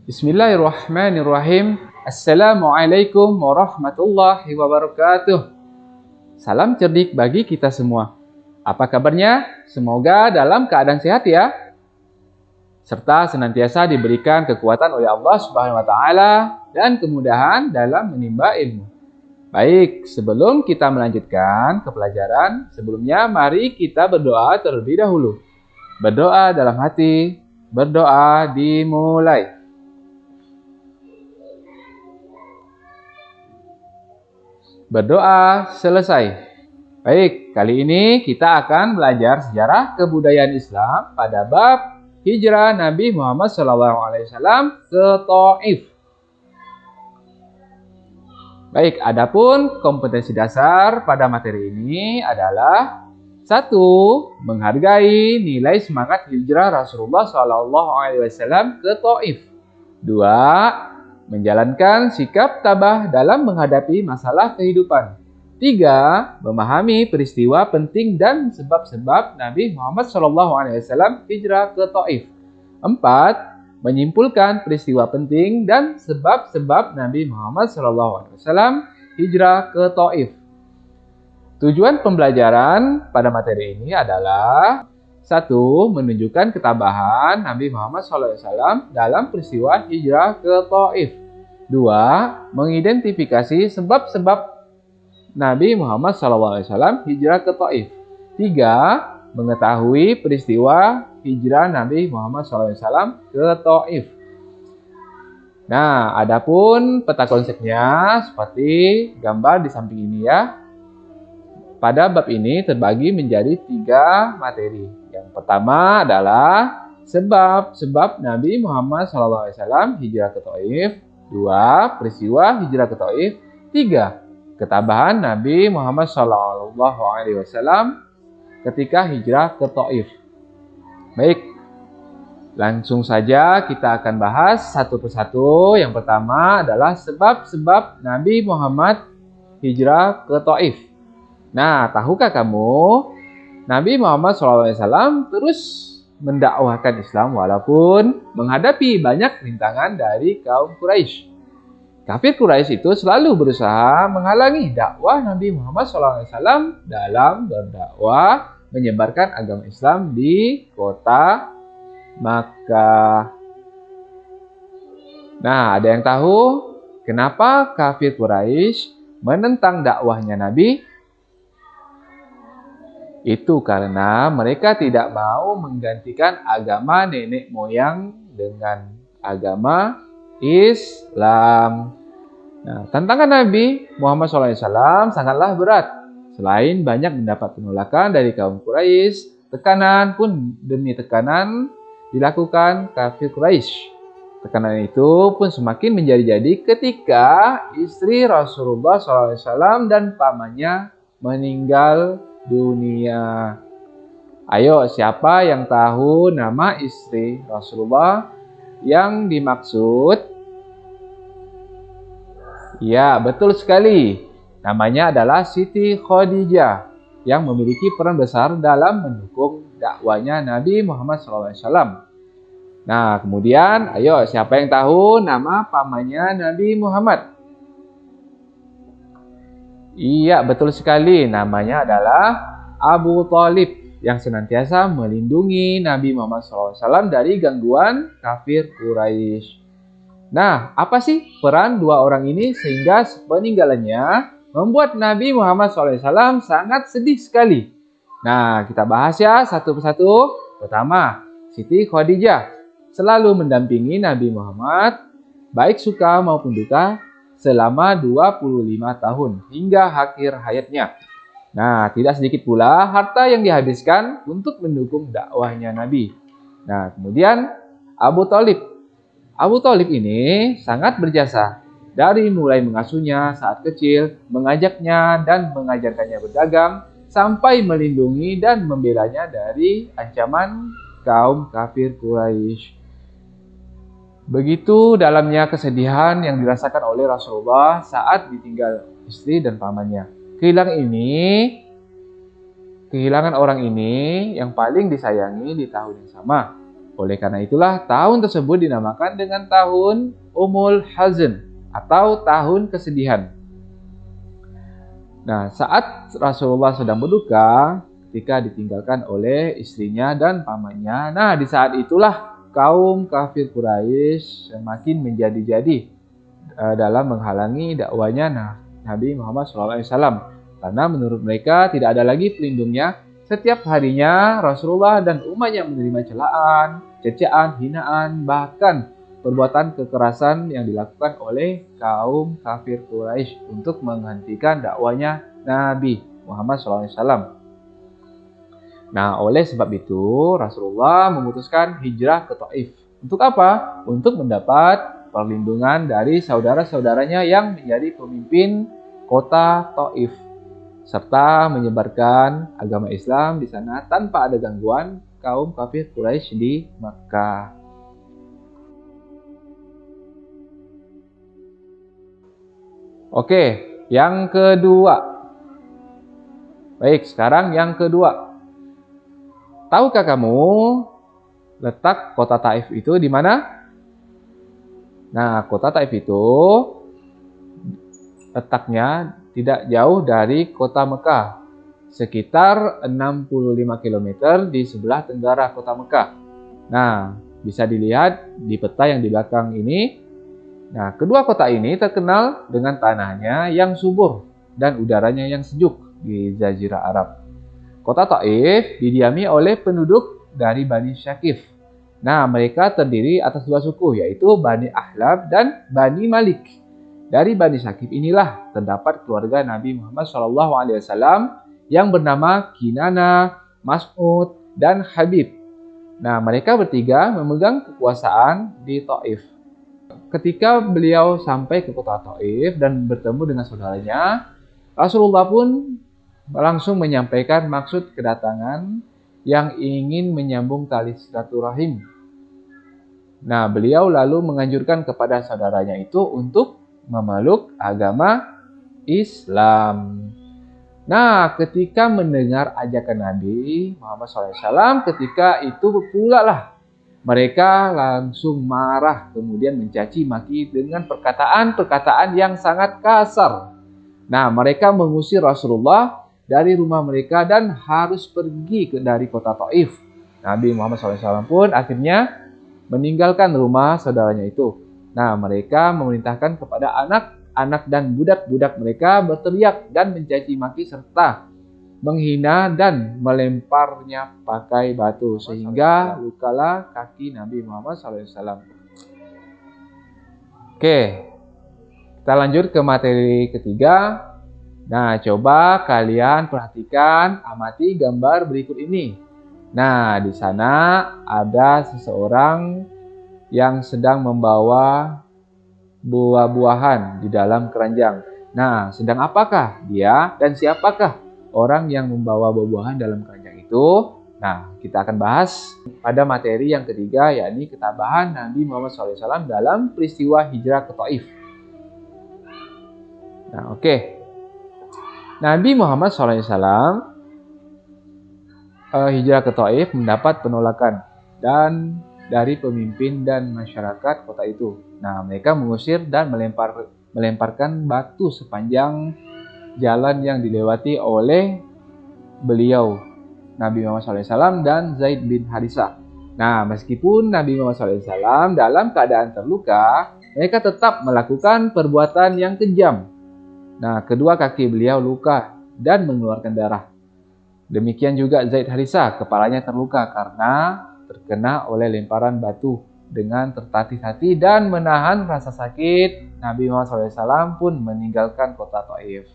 Bismillahirrahmanirrahim. Assalamualaikum warahmatullahi wabarakatuh. Salam cerdik bagi kita semua. Apa kabarnya? Semoga dalam keadaan sehat ya. Serta senantiasa diberikan kekuatan oleh Allah Subhanahu wa taala dan kemudahan dalam menimba ilmu. Baik, sebelum kita melanjutkan ke pelajaran, sebelumnya mari kita berdoa terlebih dahulu. Berdoa dalam hati, berdoa dimulai. Berdoa selesai. Baik, kali ini kita akan belajar sejarah kebudayaan Islam pada bab hijrah Nabi Muhammad SAW ke Taif. Baik, adapun kompetensi dasar pada materi ini adalah 1. Menghargai nilai semangat hijrah Rasulullah SAW ke Taif. 2. Menjalankan sikap tabah dalam menghadapi masalah kehidupan. 3. Memahami peristiwa penting dan sebab-sebab Nabi Muhammad SAW hijrah ke Taif. 4. Menyimpulkan peristiwa penting dan sebab-sebab Nabi Muhammad SAW hijrah ke Taif. Tujuan pembelajaran pada materi ini adalah 1. Menunjukkan ketabahan Nabi Muhammad SAW dalam peristiwa hijrah ke Taif. 2. Mengidentifikasi sebab-sebab Nabi Muhammad SAW hijrah ke Taif. 3. Mengetahui peristiwa hijrah Nabi Muhammad SAW ke Taif. Nah, adapun peta konsepnya seperti gambar di samping ini ya. Pada bab ini terbagi menjadi 3 materi. Yang pertama adalah sebab-sebab Nabi Muhammad SAW hijrah ke Taif. 2. Peristiwa hijrah ke Taif. 3. Ketabahan Nabi Muhammad SAW ketika hijrah ke Taif. Baik, langsung saja kita akan bahas satu persatu. Yang pertama adalah sebab-sebab Nabi Muhammad hijrah ke Taif. Nah, tahukah kamu Nabi Muhammad SAW terus mendakwahkan Islam walaupun menghadapi banyak rintangan dari kaum Quraisy. Kafir Quraisy itu selalu berusaha menghalangi dakwah Nabi Muhammad SAW dalam berdakwah menyebarkan agama Islam di kota Makkah. Nah, ada yang tahu kenapa kafir Quraisy menentang dakwahnya Nabi? Itu karena mereka tidak mau menggantikan agama nenek moyang dengan agama Islam. Nah, tantangan Nabi Muhammad SAW sangatlah berat. Selain banyak mendapat penolakan dari kaum Quraisy, tekanan pun demi tekanan dilakukan kafir Quraisy. Tekanan itu pun semakin menjadi-jadi ketika istri Rasulullah SAW dan pamannya meninggal dunia. Ayo, siapa yang tahu nama istri Rasulullah yang dimaksud? Ya, betul sekali. Namanya adalah Siti Khadijah yang memiliki peran besar dalam mendukung dakwanya Nabi Muhammad SAW. Nah, kemudian ayo, siapa yang tahu nama pamannya Nabi Muhammad? Iya, betul sekali. Namanya adalah Abu Thalib yang senantiasa melindungi Nabi Muhammad SAW dari gangguan kafir Quraisy. Nah, apa sih peran dua orang ini sehingga peninggalannya membuat Nabi Muhammad SAW sangat sedih sekali? Nah, kita bahas ya satu persatu. Pertama, Siti Khadijah selalu mendampingi Nabi Muhammad, baik suka maupun duka, selama 25 tahun hingga akhir hayatnya. Nah, tidak sedikit pula harta yang dihabiskan untuk mendukung dakwahnya Nabi. Nah, kemudian Abu Thalib. Abu Thalib ini sangat berjasa. Dari mulai mengasuhnya saat kecil, mengajaknya dan mengajarkannya berdagang, sampai melindungi dan membelanya dari ancaman kaum kafir Quraisy. Begitu dalamnya kesedihan yang dirasakan oleh Rasulullah saat ditinggal istri dan pamannya. Kehilangan orang ini yang paling disayangi di tahun yang sama. Oleh karena itulah tahun tersebut dinamakan dengan tahun Umul Hazn atau tahun kesedihan. Nah, saat Rasulullah sedang berduka ketika ditinggalkan oleh istrinya dan pamannya. Nah, di saat itulah kaum kafir Quraisy semakin menjadi-jadi dalam menghalangi dakwanya Nabi Muhammad SAW. Karena menurut mereka tidak ada lagi pelindungnya. Setiap harinya Rasulullah dan umatnya menerima celaan, cecaan, hinaan, bahkan perbuatan kekerasan yang dilakukan oleh kaum kafir Quraisy untuk menghentikan dakwanya Nabi Muhammad SAW. Nah, oleh sebab itu Rasulullah memutuskan hijrah ke Taif. Untuk apa? Untuk mendapat perlindungan dari saudara-saudaranya yang menjadi pemimpin kota Taif, serta menyebarkan agama Islam di sana tanpa ada gangguan kaum kafir Quraisy di Makkah. Oke, yang kedua. Baik, sekarang yang kedua. Tahukah kamu letak kota Taif itu di mana? Nah, kota Taif itu letaknya tidak jauh dari kota Mekah, sekitar 65 km di sebelah tenggara kota Mekah. Nah, bisa dilihat di peta yang di belakang ini. Nah, kedua kota ini terkenal dengan tanahnya yang subur dan udaranya yang sejuk di Jazirah Arab. Kota Taif didiami oleh penduduk dari Bani Syakif. Nah, mereka terdiri atas dua suku, yaitu Bani Ahlab dan Bani Malik. Dari Bani Syakif inilah terdapat keluarga Nabi Muhammad SAW yang bernama Kinana, Mas'ud, dan Habib. Nah, mereka bertiga memegang kekuasaan di Taif. Ketika beliau sampai ke kota Taif dan bertemu dengan saudaranya, Rasulullah pun langsung menyampaikan maksud kedatangan yang ingin menyambung tali silaturahim. Nah, beliau lalu menganjurkan kepada saudaranya itu untuk memeluk agama Islam. Nah, ketika mendengar ajakan Nabi Muhammad SAW, ketika itu pula lah mereka langsung marah, kemudian mencaci maki dengan perkataan-perkataan yang sangat kasar. Nah, mereka mengusir Rasulullah dari rumah mereka dan harus pergi dari kota Taif. Nabi Muhammad SAW pun akhirnya meninggalkan rumah saudaranya itu. Nah, mereka memerintahkan kepada anak-anak dan budak-budak mereka berteriak dan mencaci maki serta menghina dan melemparnya pakai batu sehingga lukalah kaki Nabi Muhammad SAW. Oke, kita lanjut ke materi ketiga. Nah, coba kalian perhatikan, amati gambar berikut ini. Nah, di sana ada seseorang yang sedang membawa buah-buahan di dalam keranjang. Nah, sedang apakah dia dan siapakah orang yang membawa buah-buahan dalam keranjang itu? Nah, kita akan bahas pada materi yang ketiga, yakni ketabahan Nabi Muhammad SAW dalam peristiwa hijrah ke Taif. Nah, oke. Nabi Muhammad SAW hijrah ke Taif mendapat penolakan dan dari pemimpin dan masyarakat kota itu. Nah, mereka mengusir dan melemparkan batu sepanjang jalan yang dilewati oleh beliau, Nabi Muhammad SAW dan Zaid bin Harisah. Nah, meskipun Nabi Muhammad SAW dalam keadaan terluka, mereka tetap melakukan perbuatan yang kejam. Nah, kedua kaki beliau luka dan mengeluarkan darah. Demikian juga Zaid Harisah, kepalanya terluka karena terkena oleh lemparan batu. Dengan tertatih-tatih dan menahan rasa sakit, Nabi Muhammad SAW pun meninggalkan kota Taif.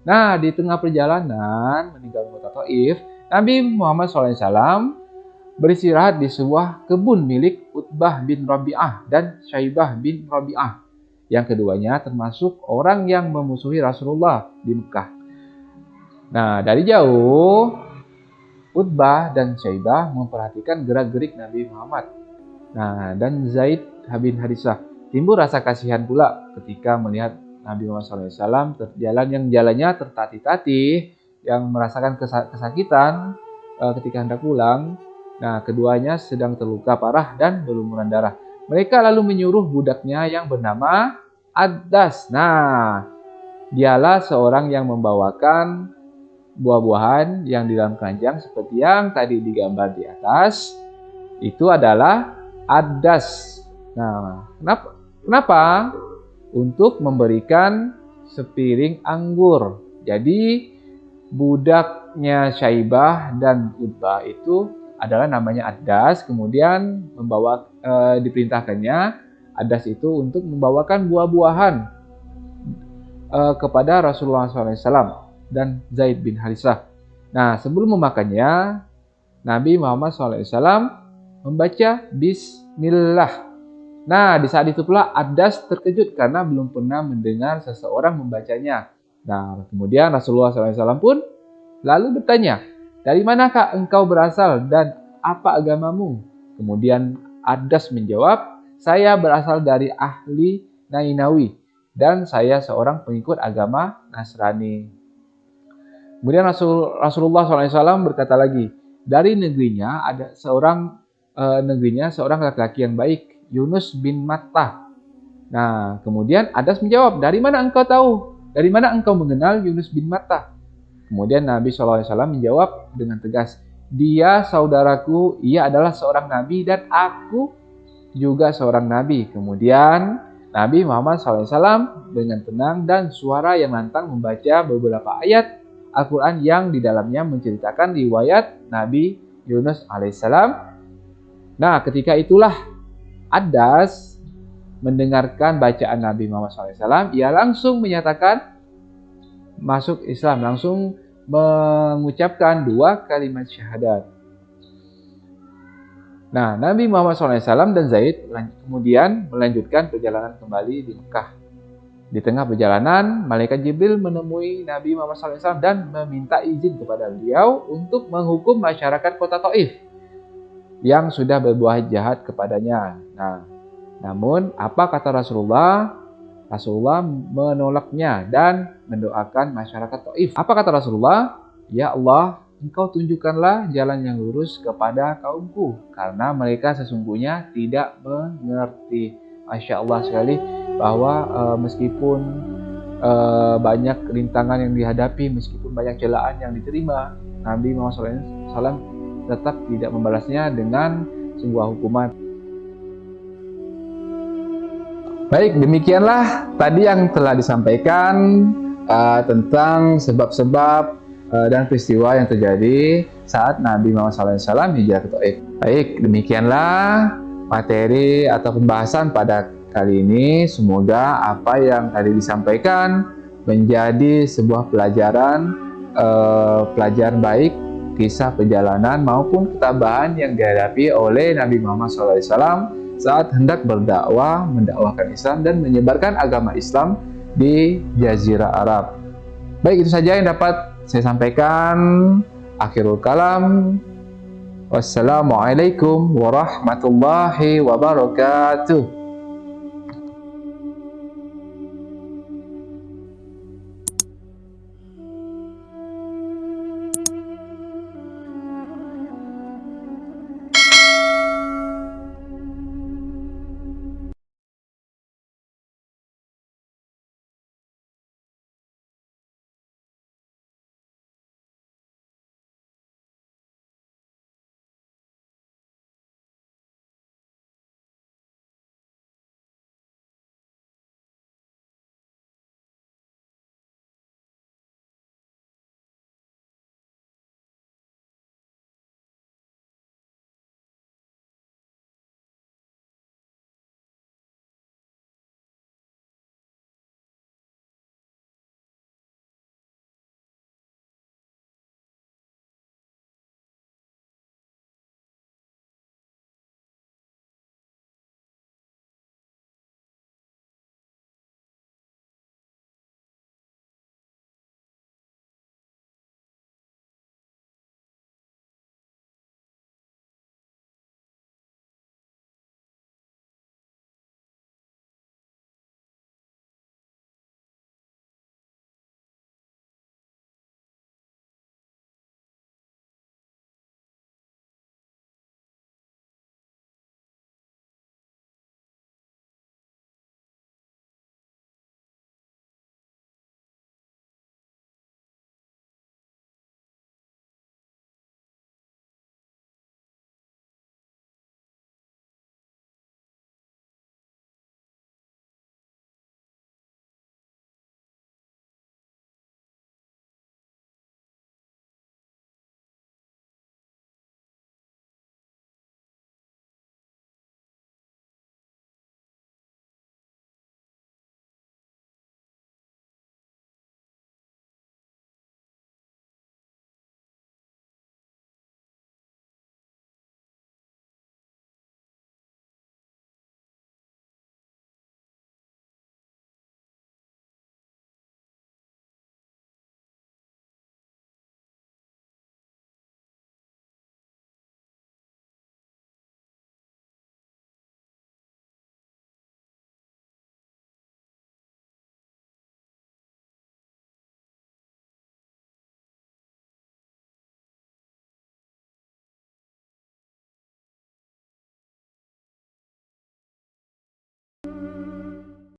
Nah, di tengah perjalanan meninggalkan kota Taif, Nabi Muhammad SAW beristirahat di sebuah kebun milik Utbah bin Rabi'ah dan Syaibah bin Rabi'ah. Yang keduanya termasuk orang yang memusuhi Rasulullah di Mekah. Nah, dari jauh, Utbah dan Syaibah memperhatikan gerak-gerik Nabi Muhammad. Nah, dan Zaid bin Harisah timbul rasa kasihan pula ketika melihat Nabi Muhammad SAW jalannya tertatih-tatih, yang merasakan kesakitan ketika hendak pulang. Nah, keduanya sedang terluka parah dan berlumuran darah. Mereka lalu menyuruh budaknya yang bernama Adas. Nah, dialah seorang yang membawakan buah-buahan yang di dalam keranjang seperti yang tadi digambar di atas. Itu adalah Adas. Nah, kenapa? Untuk memberikan sepiring anggur. Jadi budaknya Syaibah dan Utbah itu adalah namanya Adas, kemudian diperintahkannya Adas itu untuk membawakan buah-buahan kepada Rasulullah SAW dan Zaid bin Harisah. Nah, sebelum memakannya, Nabi Muhammad SAW membaca Bismillah. Nah, di saat itu pula Adas terkejut karena belum pernah mendengar seseorang membacanya. Nah, kemudian Rasulullah SAW pun lalu bertanya, "Dari manakah engkau berasal dan apa agamamu?" Kemudian Adas menjawab, "Saya berasal dari ahli Nainawi dan saya seorang pengikut agama Nasrani." Kemudian Rasulullah SAW berkata lagi, "Dari negerinya ada seorang laki-laki yang baik, Yunus bin Mattah." Nah, kemudian Adas menjawab, "Dari mana engkau tahu? Dari mana engkau mengenal Yunus bin Mattah?" Kemudian Nabi SAW menjawab dengan tegas, "Dia saudaraku, ia adalah seorang nabi dan aku juga seorang nabi." Kemudian Nabi Muhammad SAW dengan tenang dan suara yang lantang membaca beberapa ayat Al-Quran yang di dalamnya menceritakan riwayat Nabi Yunus alaihissalam. Nah, ketika itulah Adas mendengarkan bacaan Nabi Muhammad SAW, ia langsung menyatakan masuk Islam, langsung mengucapkan 2 kalimat syahadat. Nah, Nabi Muhammad SAW dan Zaid kemudian melanjutkan perjalanan kembali di Mekah. Di tengah perjalanan, Malaikat Jibril menemui Nabi Muhammad SAW dan meminta izin kepada beliau untuk menghukum masyarakat kota Taif yang sudah berbuat jahat kepadanya. Nah, namun apa kata Rasulullah? Rasulullah menolaknya dan mendoakan masyarakat Taif. Apa kata Rasulullah? "Ya Allah, Engkau tunjukkanlah jalan yang lurus kepada kaumku, karena mereka sesungguhnya tidak mengerti." Masya Allah sekali bahwa meskipun banyak rintangan yang dihadapi, meskipun banyak celaan yang diterima, Nabi Muhammad SAW tetap tidak membalasnya dengan sebuah hukuman. Baik, demikianlah tadi yang telah disampaikan tentang sebab-sebab dan peristiwa yang terjadi saat Nabi Muhammad SAW hijrah ke Taif. Baik, demikianlah materi atau pembahasan pada kali ini. Semoga apa yang tadi disampaikan menjadi sebuah pelajaran baik, kisah perjalanan maupun ketabahan yang dihadapi oleh Nabi Muhammad SAW saat hendak mendakwahkan Islam dan menyebarkan agama Islam di Jazirah Arab. Baik, itu saja yang dapat saya sampaikan. Akhirul kalam. Wassalamualaikum warahmatullahi wabarakatuh.